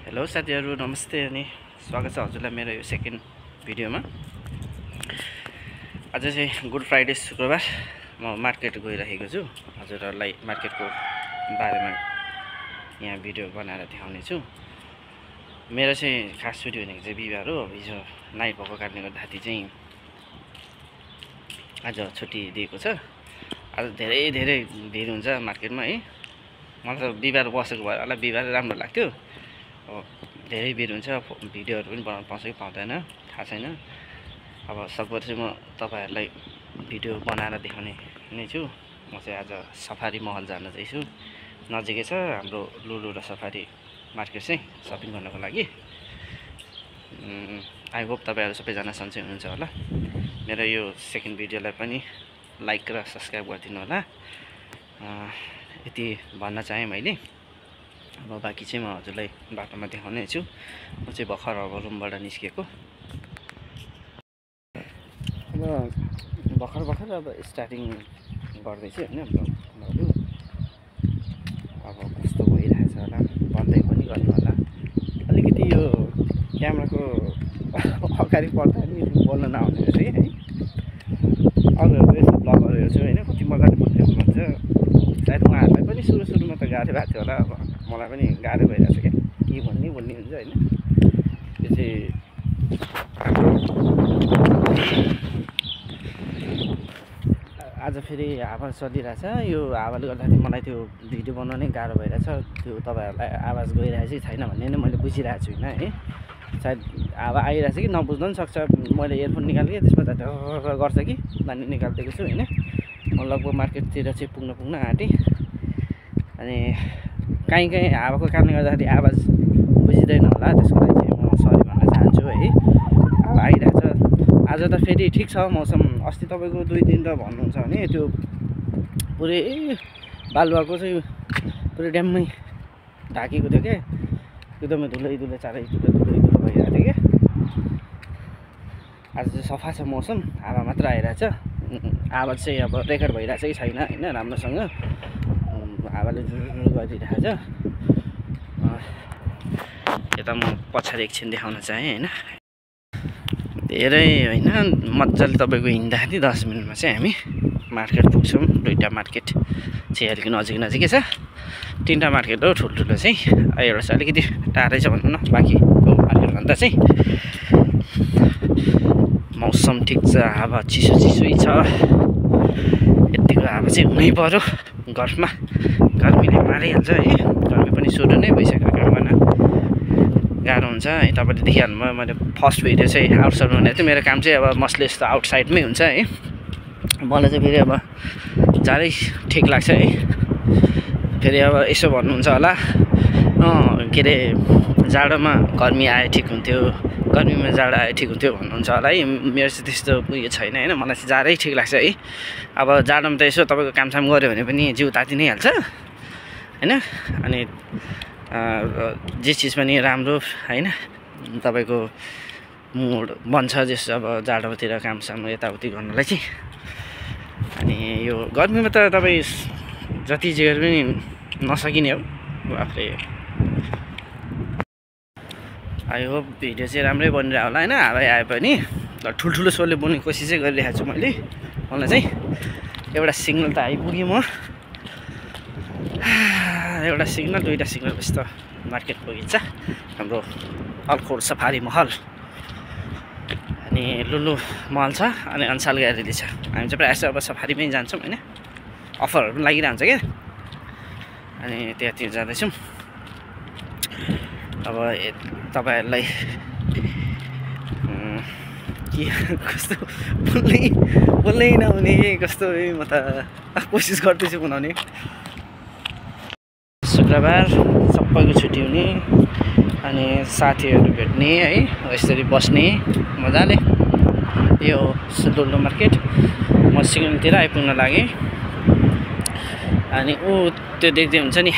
Hello साथीहरु, नमस्ते अनि स्वागत छ हजुरलाई मेरो यो सेकेन्ड भिडियोमा। आज चाहिँ गुड फ्राइडे शुक्रबार म मार्केट गइरहेको छु। हजुरहरुलाई मार्केटको बारेमा यहाँ भिडियो बनाएर देखाउने छु। मेरो चाहिँ खास छुट्टी भनेको चाहिँ बिहीबार हो। हिजो नाइट भएको कारणले गर्दाखेरि चाहिँ आज छुट्टी दिएको छ। आज धेरै भिड हुन्छ मार्केटमा है। मलाई त बिहीबार बसेको भएर होला बिहीबार राम्रो लाग्थ्यो। धेरै भिड हुन्छ, भिडियोहरु पनि बनाउन पाउँछ कि पाउँदैन थाहा छैन। अब सकभर चाहिँ म तपाईहरुलाई भिडियो बनाएर देखाउने नै छु। म चाहिँ आज सफारी महल जान जाइछु। नजिकै छ हाम्रो लुलु र सफारी मार्केट चाहिँ शपिङ गर्नको लागि। आई होप तपाईहरु सबैजना सन्चै हुनुहुन्छ होला। मेरो यो सेकेन्ड भिडियोलाई पनि लाइक र सब्स्क्राइब गरिदिनु होला। यति भन्न चाहे मैले। अब बाँकी चाहिँ म हजुरलाई बाटोमा देखाउने छु। म चाहिँ भर्खर अब रुमबाट निस्केको। अब भर्खर अब स्टार्टिङ गर्दैछु हैन। अब कस्तो भइरहेछ होला, बन्दै पनि गर्नु होला। अलिकति यो क्यामेराको अगाडि पर्दा नि बोल्न नआउने रहेछ है। अरूहरुको यस्तो ब्लगहरुहरू छु हैन, कति मजाले बोल्नुहुन्छ। सायद उहाँहरूलाई पनि सुरुमा त गाह्रो भएको थियो होला। अब मलाई पनि गाह्रो भइरहेछ क्या, के भन्ने हुन्छ हैन। त्यो चाहिँ आज फेरि हावा चलिरहेछ। यो हावाले गर्दाखेरि मलाई त्यो भिडियो बनाउनै गाह्रो भइरहेछ। त्यो तपाईहरुलाई आवाज गइरहेछ कि छैन भन्ने नै मैले बुझिरहेको छुइनँ है। सायद हावा आइरहेछ कि नबुझ्न पनि सक्छ। मैले इयरफोन निकालेँ, त्यसमा त गर्छ कि नानी निकालिदिएको छु हैन। म लगभग मार्केटतिर चाहिँ पुग्न आँटेँ। अनि कहीँ हावाको कारणले गर्दाखेरि आवाज बुझिँदैन होला, त्यसको लागि चाहिँ म सरी भन्न चाहन्छु है। हावा आइरहेछ। आज त फेरि ठिक छ मौसम। अस्ति तपाईको 2 दिन त भन्नुहुन्छ भने त्यो पुरै बालुवाको चाहिँ पुरै ड्याम्मै ढाकेको थियो क्या। एकदमै धुलै चारैतिर धुलै भइरहेको थियो क्या। आज चाहिँ सफा छ मौसम, हावा मात्र आइरहेछ। आवाज चाहिँ अब रेकर्ड भइरहेछ कि छैन हैन राम्रोसँग। हावाले जुरु गरिरहेछ। यता म पछाडि एकछिन देखाउन चाहेँ हैन। धेरै हैन, मजाले तपाईको हिँड्दाखेरि 10 मिनेटमा चाहिँ हामी मार्केट पुग्छौँ। 2टा मार्केट चाहिँ अलिक नजिकै छ। 3टा मार्केट हो ठुल्ठुलो चाहिँ। एउटा चाहिँ अलिकति टाढै छ भनौँ न बाँकीको मार्केट भन्दा चाहिँ। मौसम ठिक छ, हावा चिसै छ। यतिको हावा चाहिँ हुनै पर्यो। गर्मीले मारिहाल्छ है। गर्मी पनि सुरु नै भइसक्यो काम गर्न गाह्रो हुन्छ है। तपाईँले देखिहाल्नुभयो मैले फर्स्ट भिडियो चाहिँ आउटसाइड बनाएको थिएँ। मेरो काम चाहिँ अब मोस्टली यस्तो आउटसाइडमै हुन्छ है। मलाई चाहिँ फेरि अब जाडै ठिक लाग्छ है। फेरि अब यसो भन्नुहुन्छ होला, के अरे जाडोमा गर्मी आए ठिक हुन्थ्यो, गर्मीमा जाडो आए ठिक हुन्थ्यो भन्नुहुन्छ होला है। मेरो चाहिँ त्यस्तो उयो छैन हैन। मलाई चाहिँ जाडै ठिक लाग्छ है। अब जाडोमा त यसो तपाईँको कामसाम गऱ्यो भने पनि जिउ ताति नै हाल्छ हैन। अनि जे चिज पनि राम्रो हैन, तपाईँको मुड बन्छ जस्तो अब जाडोतिर कामसाम यताउति गर्नलाई चाहिँ। अनि यो गर्मीमा त तपाईँ जति जे गरे पनि नसकिने हो आफूले। आई होप भिडियो चाहिँ राम्रै बनिरहेको होला हैन। हावा आए पनि ठुल्ठुलो स्वरले बोल्ने कोसिसै गरिरहेको छु मैले। मलाई चाहिँ एउटा सिग्नल त आइपुगेँ म। एउटा सिग्नल 2टा सिग्नल पछि त मार्केट पुगिन्छ हाम्रो अल्खोर सफारी महल। अनि लुलु महल छ अनि अन्साल ग्यालेरी छ। हामी चाहिँ प्रायः अब सफारीमै जान्छौँ हैन। अफरहरू पनि लागिरहन्छ क्या। अनि त्यहाँतिर जाँदैछौँ। अब तपाईहरुलाई के कस्तो बोल्नै नहुने कस्तो म त कोसिस गर्दैछु बनाउने। शुक्रबार सबैको छुट्टी हुने अनि साथीहरू भेट्ने है। यसरी बस्ने मजाले। यो लुलु मार्केट म सिग्नलतिर आइपुग्न लागेँ। अनि त्यो देख्दै हुन्छ नि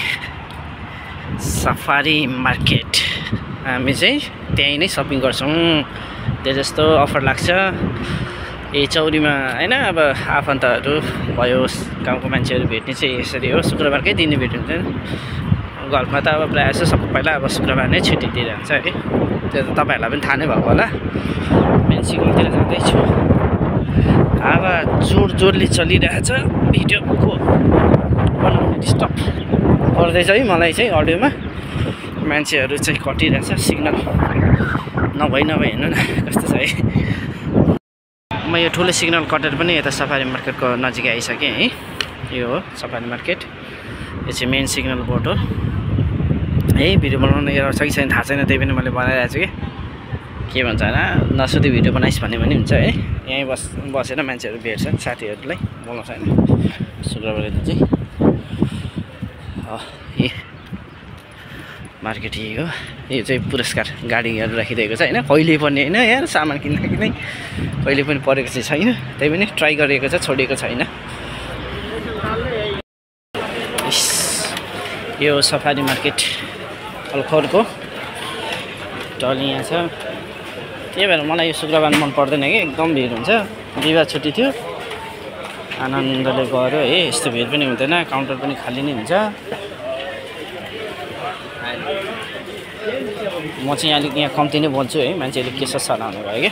सफारी मार्केट। हामी चाहिँ त्यहीँ नै सपिङ गर्छौँ। त्यो जस्तो अफर लाग्छ। चौरीमा हैन। अब आफन्तहरू भयो, गाउँको मान्छेहरू भेट्ने चाहिँ यसरी हो। शुक्रबारकै दिन भेट हुन्छ। गल्फमा त अब प्रायः जस्तो सबैलाई अब शुक्रबार नै छुट्टी दिइरहन्छ है। त्यो त तपाईँहरूलाई पनि थाहा नै भएको होला। मेन सिग्नलतिर जाँदैछु। हावा जोडले चलिरहेछ। भिडियोको बनाउने डिस्टर्ब गर्दैछ है मलाई चाहिँ अडियोमा। मान्छेहरू चाहिँ कटिरहेछ सिग्नल नभई हेर्नु न कस्तो छ है। म यो ठुलो सिग्नल कटेर पनि यता सफारी मार्केटको नजिकै आइसकेँ है। यो हो सफारी मार्केट। यो चाहिँ मेन सिग्नल बोर्ड हो है। भिडियो बनाउनु एरर छ कि छैन थाहा छैन, त्यही पनि मैले बनाइरहेको छु के भन्छ होइन नसोधी भिडियो बनाइस् भन्ने पनि हुन्छ है। यहीँ बसेर मान्छेहरू भेट्छन्, साथीहरूलाई बोलाउँछ होइन शुक्रबार दिन चाहिँ। ए मार्केट यही हो। यो चाहिँ पुरस्कार गाडीहरू राखिदिएको छ होइन। कहिले पनि होइन यार सामान किन्दा किनै कहिले पनि परेको चाहिँ छैन, त्यही पनि ट्राई गरिएको छ, छोडिएको छैन। यो सफारी मार्केट अलखोरको टली यहाँ छ। त्यही भएर मलाई यो शुक्रबार मन पर्दैन कि एकदम भिड हुन्छ। बिहिबार छुट्टी थियो, आनन्दले गयो है। यस्तो भिड पनि हुँदैन, काउन्टर पनि खाली नै हुन्छ। म चाहिँ अलिक यहाँ कम्ती नै बोल्छु है, मान्छेले के सल्लाह हुनु भयो क्या।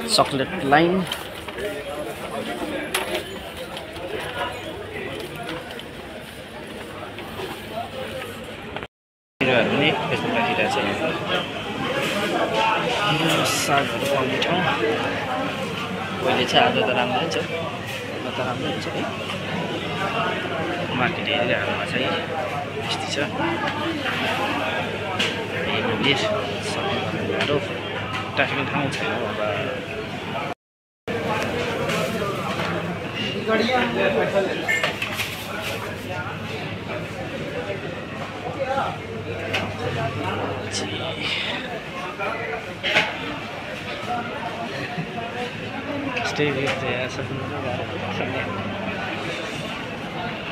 चकलेट लाइन पनि बेच्नु राखिरहेको छ। सागहरू पाउने ठाउँ पहिले चाहिँ आज त राम्रो हुन्छ, त राम्रो हुन्छ है। मार्केट हेरिरहेको छ है, यस्तै छ। भिड सबैहरू ट्राफिक ठाउँ छैन अब।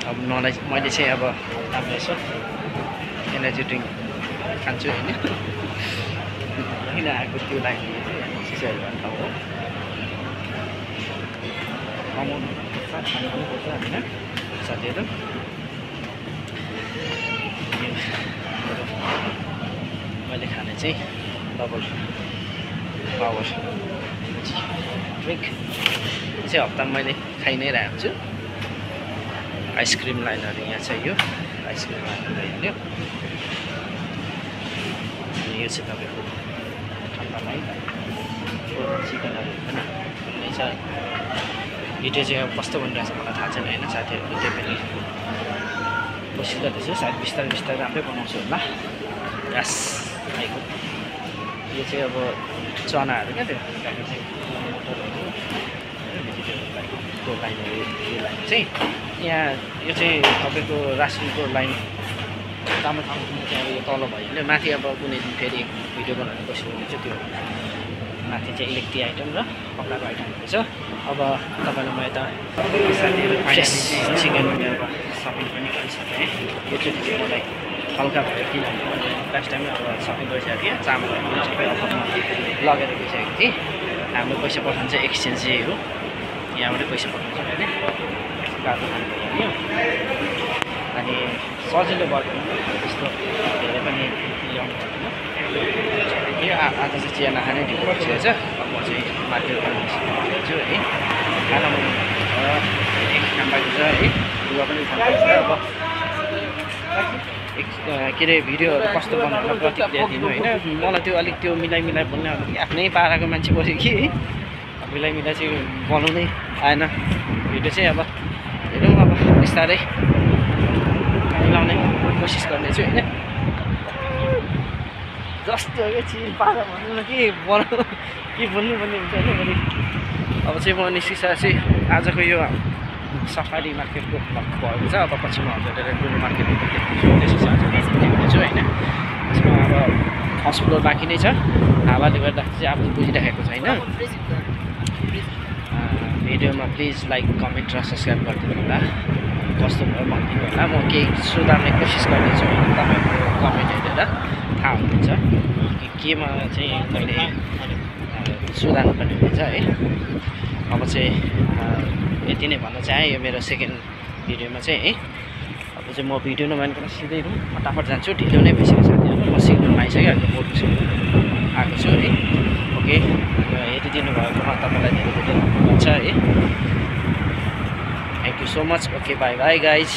अब नलाई मैले चाहिँ अब राम्रो यसो एनर्जी ड्रिङ्क खान्छु होइन। किन आएको त्यो लागि चिसोहरू भन्ने ठाउँ हो। कमाउनु पर्छ, खानु पनि पर्छ होइन साथीहरू। मैले खाने चाहिँ डबल पावर ड्रिङ्क चाहिँ हप्तामा मैले खाइ नै रहेको छु। आइसक्रिम लाइनहरू यहाँ छ। यो आइसक्रिम लाइनहरू हेर्यो। यो चाहिँ तपाईँको ठन्डा लाइन चिकनहरू पनि नै छ। भिडियो चाहिँ अब कस्तो बनिरहेको छ मलाई थाहा छैन होइन साथीहरू। त्यही पनि कोसिस गर्दैछु, सायद बिस्तारै राम्रै बनाउँछु होला। यस आएको यो चाहिँ अब चनाहरू क्या त्यो को लाइनहरू। यो लाइन चाहिँ यहाँ यो चाहिँ तपाईँको रासनको लाइन तामाङको चाहिँ अब यो तल भइहाल्यो। माथि अब कुनै दिन फेरि भिडियो बनाउने कोसिस गर्नेछु। त्यो माथि चाहिँ इलेक्ट्रिक आइटम र कपडाको आइटमहरू छ। अब तपाईँलाई म यता साथीहरू फ्रेस चिकन सपिङ पनि गरिसकेँ। यो चाहिँ मलाई हल्का भयो किनभने लास्ट टाइममै अब सपिङ गरिसकेको थिएँ। चामलहरू पनि सबै अफरमा लगेर गइसकेको थिएँ। हाम्रो पैसा पठाउनु चाहिँ एक्सचेन्ज यही हो, यहाँबाट पैसा पठाउँछ होइन। बाटो खानु भयो अनि सजिलो भयो त्यस्तो धेरै पनि ल्याउनु पर्दैन। यो आज चाहिँ चिया नखाने ढिलो भइसकेको छ। अब म चाहिँ मार्केट गर्छु है। खाना एक काम बाँकी छ है। लुगा पनि खानुपर्छ। अब के अरे भिडियोहरू कस्तो बनाउनु प्रतिक्रिया दिनु होइन। मलाई त्यो अलिक त्यो मिलाइ बोल्ने अलिक आफ्नै पाराको मान्छे पऱ्यो कि है। मिलाइ चाहिँ बनाउनै आएन। भिडियो चाहिँ अब हेरौँ अब बिस्तारै मिलाउने कोसिस गर्नेछु होइन। जस्तो हो क्या चिज पारा भन्नु न के बनाउनु के बोल्नु भन्ने हुन्छ होइन। मैले अब चाहिँ म निस्किसकेको चाहिँ आजको यो सफारी मार्केटको भएको छ। अब पछि म हजुरलाई ठुलो मार्केट त्यसपछि हजुरलाई देखाउँछु होइन। त्यसमा अब फर्स्ट फ्लोर बाँकी नै छ। हावाले गर्दा चाहिँ आफू बुझिराखेको छैन। भिडियोमा प्लिज लाइक कमेन्ट र सब्सक्राइब गरिदिनु होला। कस्तो भयो भनिदिनु होला, म केही सुधार्ने कोसिस गर्नेछु। तपाईँको कमेन्ट हेरेर थाहा हुन्छ कि केमा चाहिँ मैले सुधार्नुपर्ने हुन्छ है। अब चाहिँ यति नै भन्न चाहेँ यो मेरो सेकेन्ड भिडियोमा चाहिँ है। अब चाहिँ म भिडियो नभइकन सिधै फटाफट जान्छु, ढिलो नै भइसक्यो साथीहरू। म सिग्नलमा आइसकेँ, बोर्ड आएको छु है। ओके, यति दिनुभएकोमा तपाईँलाई धेरै धेरै धन्यवाद छ है। Thank you so much. Okay, by by guys.